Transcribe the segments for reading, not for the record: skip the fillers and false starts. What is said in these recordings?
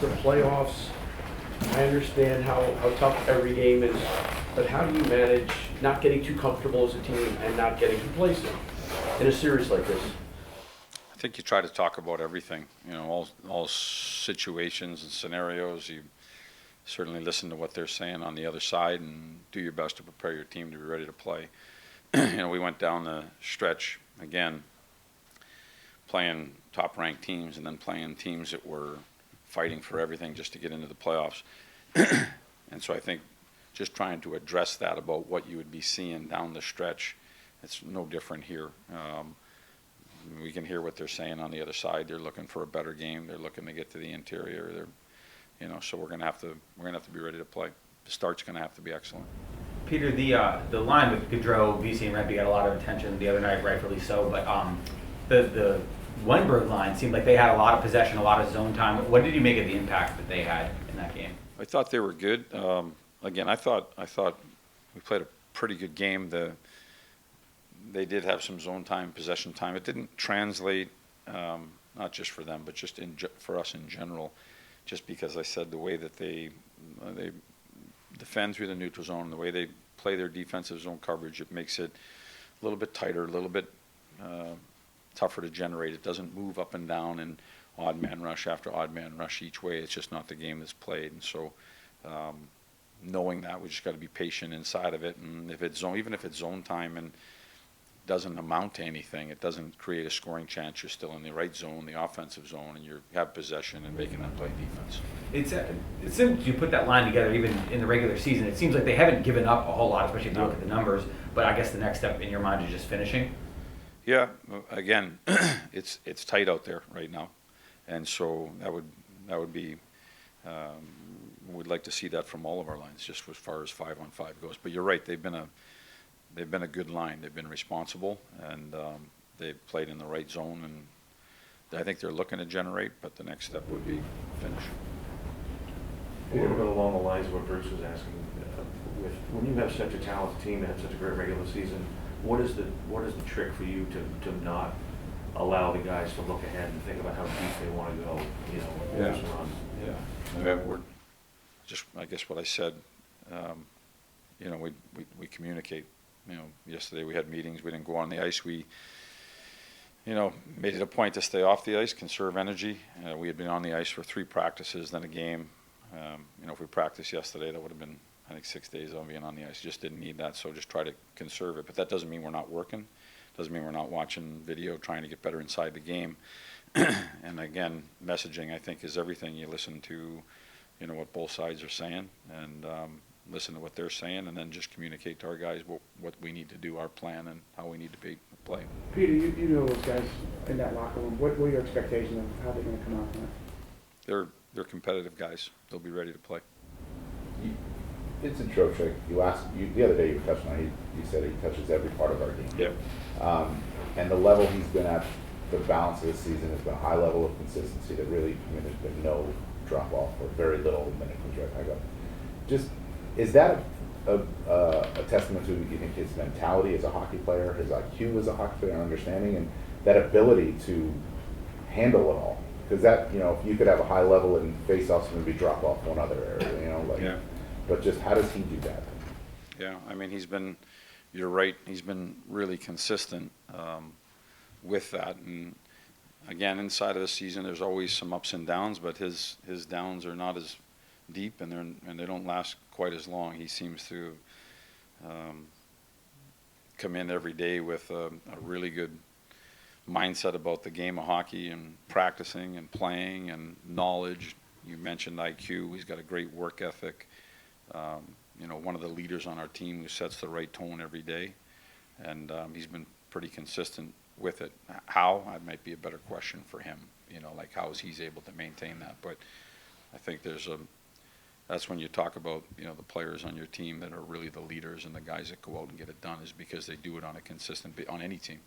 the playoffs. I understand how tough every game is, but how do you manage not getting too comfortable as a team and not getting complacent in a series like this? I think you try to talk about everything, all situations and scenarios. You certainly listen to what they're saying on the other side and do your best to prepare your team to be ready to play. We went down the stretch again, playing top-ranked teams and then playing teams that were fighting for everything just to get into the playoffs. And so I think just trying to address that about what you would be seeing down the stretch, it's no different here. We can hear what they're saying on the other side. They're looking for a better game. They're looking to get to the interior. So we're gonna have to be ready to play. The start's gonna have to be excellent. Peter, the line with Gaudreau, VC, and Rempe got a lot of attention the other night, rightfully so. But the Weinberg line seemed like they had a lot of possession, a lot of zone time. What did you make of the impact that they had in that game? I thought they were good. Again, I thought we played a pretty good game. They did have some zone time, possession time. It didn't translate, not just for them, but just for us in general. Just because I said the way that they defend through the neutral zone, the way they play their defensive zone coverage, it makes it a little bit tighter, a little bit tougher to generate. It doesn't move up and down and odd man rush after odd man rush each way. It's just not the game that's played. And so knowing that, we just got to be patient inside of it. And even if it's zone time and doesn't amount to anything, it doesn't create a scoring chance, you're still in the right zone, the offensive zone, and you have possession and making them play defense. It seems you put that line together even in the regular season. It seems like they haven't given up a whole lot, especially if you look at the numbers. But I guess the next step in your mind is just finishing. Yeah, again, it's tight out there right now, and so that would be we'd like to see that from all of our lines, just as far as 5-on-5 goes. But you're right, they've been a good line. They've been responsible, and they've played in the right zone, and I think they're looking to generate, but the next step would be finish. A little bit along the lines of what Bruce was asking, when you have such a talented team and have such a great regular season, what is the trick for you to not allow the guys to look ahead and think about how deep they want to go, runs? Yeah. We're just, I guess what I said, we communicate. Yesterday we had meetings. We didn't go on the ice. We, made it a point to stay off the ice, conserve energy. We had been on the ice for 3 practices, then a game. If we practiced yesterday, that would have been, I think, 6 days of being on the ice. Just didn't need that, so just try to conserve it. But that doesn't mean we're not working. Doesn't mean we're not watching video, trying to get better inside the game. And again, messaging, I think, is everything. You listen to, what both sides are saying, and listen to what they're saying, and then just communicate to our guys what we need to do, our plan, and how we need to play. Peter, you know those guys in that locker room. What are your expectations of how they're going to come out tonight? They're competitive guys. They'll be ready to play. Vincent Trocheck, the other day you touched on, he said he touches every part of our game. Yep. And the level he's been at, the balance of the season has been a high level of consistency that really, there's been no drop off or very little minute I go. Just, is that a testament to, you think, his mentality as a hockey player, his IQ as a hockey player, and understanding, and that ability to handle it all? Because that, if you could have a high level and face-offs and be drop off one other area, Yeah. But just how does he do that? Yeah, you're right, he's been really consistent with that. And again, inside of the season, there's always some ups and downs, but his downs are not as deep, and they don't last quite as long. He seems to come in every day with a really good mindset about the game of hockey and practicing and playing and knowledge. You mentioned IQ. He's got a great work ethic. One of the leaders on our team who sets the right tone every day, and he's been pretty consistent with it. How? That might be a better question for him. Like how is he able to maintain that? But I think that's when you talk about the players on your team that are really the leaders and the guys that go out and get it done, is because they do it on on any team.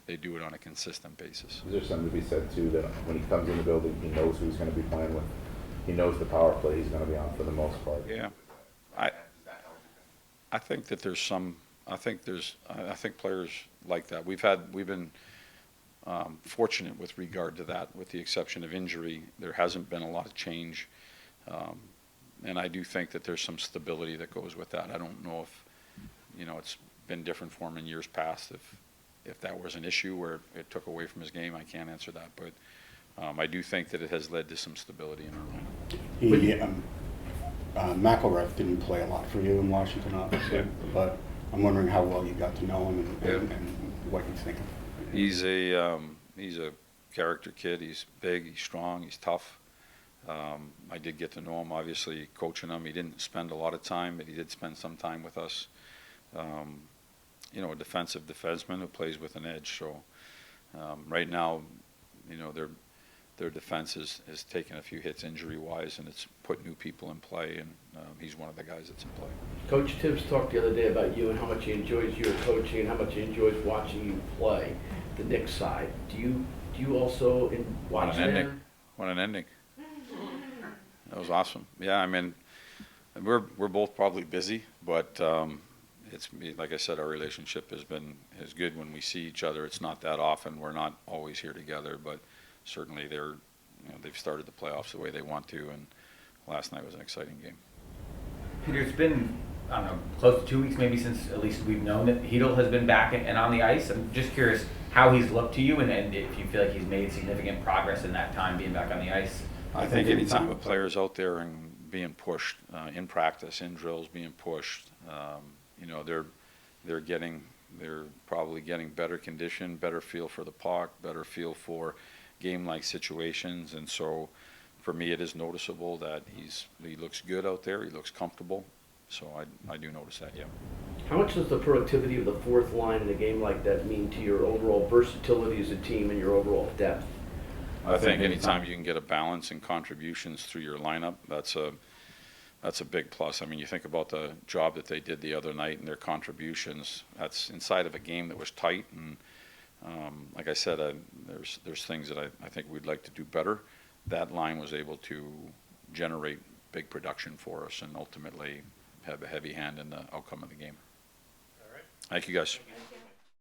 They do it on a consistent basis. Is there something to be said too that when he comes in the building, he knows who he's going to be playing with? He knows the power play he's going to be on for the most part. Yeah, I think that there's some. I think players like that. We've been fortunate with regard to that. With the exception of injury, there hasn't been a lot of change. And I do think that there's some stability that goes with that. I don't know if, it's been different for him in years past. If that was an issue where it took away from his game, I can't answer that. But I do think that it has led to some stability in our lineup. McElrath didn't play a lot for you in Washington, obviously, but I'm wondering how well you got to know him and what you think of him. He's a character kid. He's big, he's strong, he's tough. I did get to know him, obviously, coaching him. He didn't spend a lot of time, but he did spend some time with us. A defensive defenseman who plays with an edge. So right now, their defense has taken a few hits injury-wise, and it's put new people in play, and he's one of the guys that's in play. Coach Tibbs talked the other day about you and how much he enjoys your coaching and how much he enjoys watching you play the Knicks side. Do you also watch that? What an ending. That was awesome. Yeah, I mean, we're both probably busy, but it's like I said, our relationship has good when we see each other. It's not that often. We're not always here together, but certainly they've started the playoffs the way they want to, and last night was an exciting game. Peter, it's been, I don't know, close to 2 weeks maybe since at least we've known that Hedl has been back and on the ice. I'm just curious how he's looked to you and if you feel like he's made significant progress in that time being back on the ice. I think anytime a player's out there and being pushed in practice, in drills, being pushed, they're probably getting better condition, better feel for the puck, better feel for game-like situations, and so for me it is noticeable that he looks good out there. He looks comfortable, so I do notice that. Yeah. How much does the productivity of the fourth line in a game like that mean to your overall versatility as a team and your overall depth? I think anytime you can get a balance and contributions through your lineup, that's a big plus. I mean, you think about the job that they did the other night and their contributions. That's inside of a game that was tight, and like I said, there's things that I think we'd like to do better. That line was able to generate big production for us and ultimately have a heavy hand in the outcome of the game. All right. Thank you, guys. Thank you.